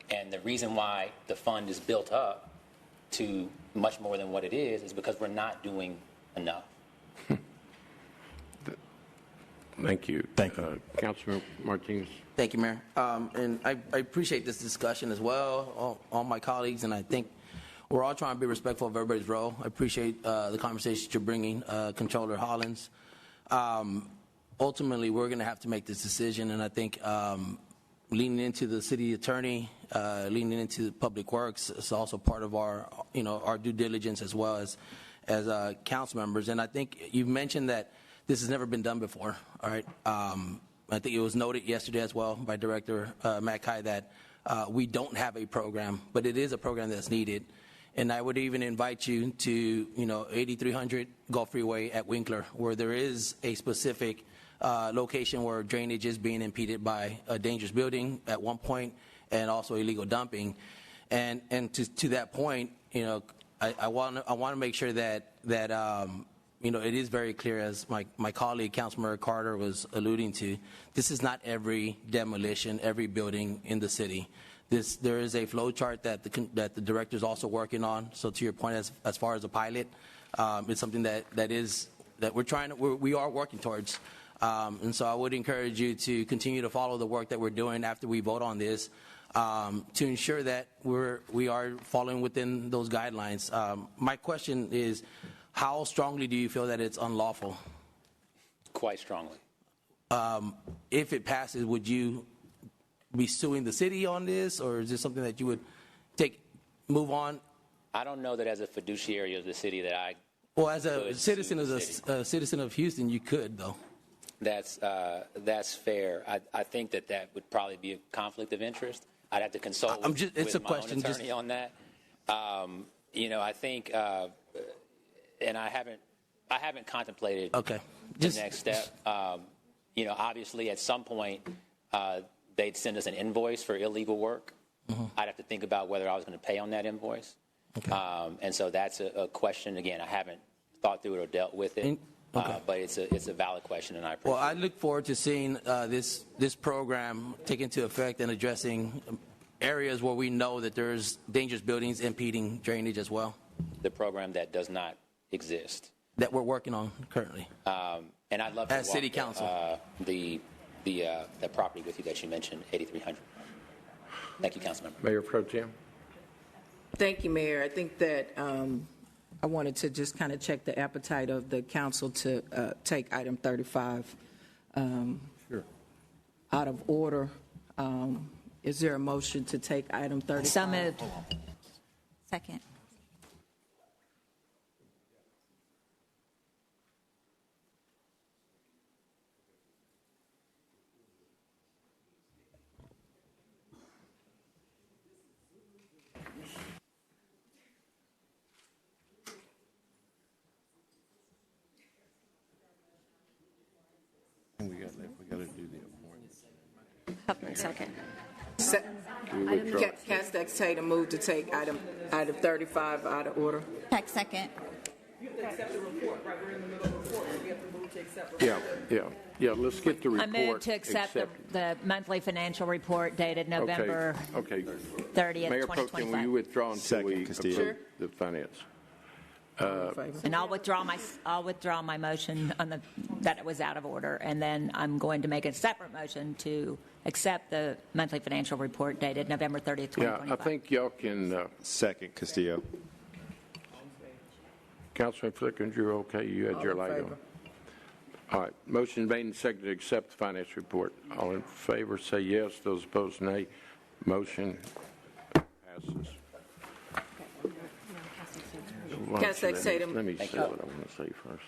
And the reason why the fund is built up to much more than what it is because we're not doing enough. Thank you. Thank you. Councilman Martinez. Thank you, Mayor. And I appreciate this discussion as well, all my colleagues, and I think we're all trying to be respectful of everybody's role. I appreciate the conversation you're bringing, Controller Hollins. Ultimately, we're going to have to make this decision, and I think leaning into the city attorney, leaning into public works is also part of our, our due diligence as well as council members. And I think you've mentioned that this has never been done before. All right. I think it was noted yesterday as well by Director Matt Kai that we don't have a program, but it is a program that's needed. And I would even invite you to, 8300 Gulf Freeway at Winkler, where there is a specific location where drainage is being impeded by a dangerous building at one point and also illegal dumping. And to that point, I want to make sure that it is very clear, as my colleague, Councilmember Carter, was alluding to, this is not every demolition, every building in the city. There is a flow chart that the director is also working on. So to your point, as far as a pilot, it's something that we are working towards. And so I would encourage you to continue to follow the work that we're doing after we vote on this, to ensure that we are following within those guidelines. My question is, how strongly do you feel that it's unlawful? Quite strongly. If it passes, would you be suing the city on this, or is this something that you would move on? I don't know that as a fiduciary of the city that I. Well, as a citizen, a citizen of Houston, you could though. That's fair. I think that would probably be a conflict of interest. I'd have to consult with my own attorney on that. I think, and I haven't contemplated the next step. Obviously, at some point, they'd send us an invoice for illegal work. Mm-hmm. I'd have to think about whether I was going to pay on that invoice. Okay. And so that's a question. Again, I haven't thought through it or dealt with it. But it's a valid question, and I appreciate it. Well, I look forward to seeing this program take into effect and addressing areas where we know that there's dangerous buildings impeding drainage as well. The program that does not exist. That we're working on currently. And I'd love to as City Council. The property with you that you mentioned, 8300. Thank you, Councilmember. Mayor Pro Tem. Thank you, Mayor. I think that I wanted to just kind of check the appetite of the council to take item 35 out of order. Is there a motion to take item 35? So moved. Second. We got to do the appointment. Second. Castex Tatum moved to take item 35 out of order. Peck second. Yeah. Let's get the report. I move to accept the monthly financial report dated November 30th, Mayor Pro Tem, will you withdraw until we approve the finance? And I'll withdraw my motion on that it was out of order, and then I'm going to make a separate motion to accept the monthly financial report dated November 30th, 2025. Yeah, I think y'all can. Second, Castillo. Councilman Flickens, you're okay. You had your light on. All right. Motion made and seconded to accept the finance report. All in favor, say yes. Those opposed, nay. Motion passes. Castex Tatum. Let me say what I want to say first.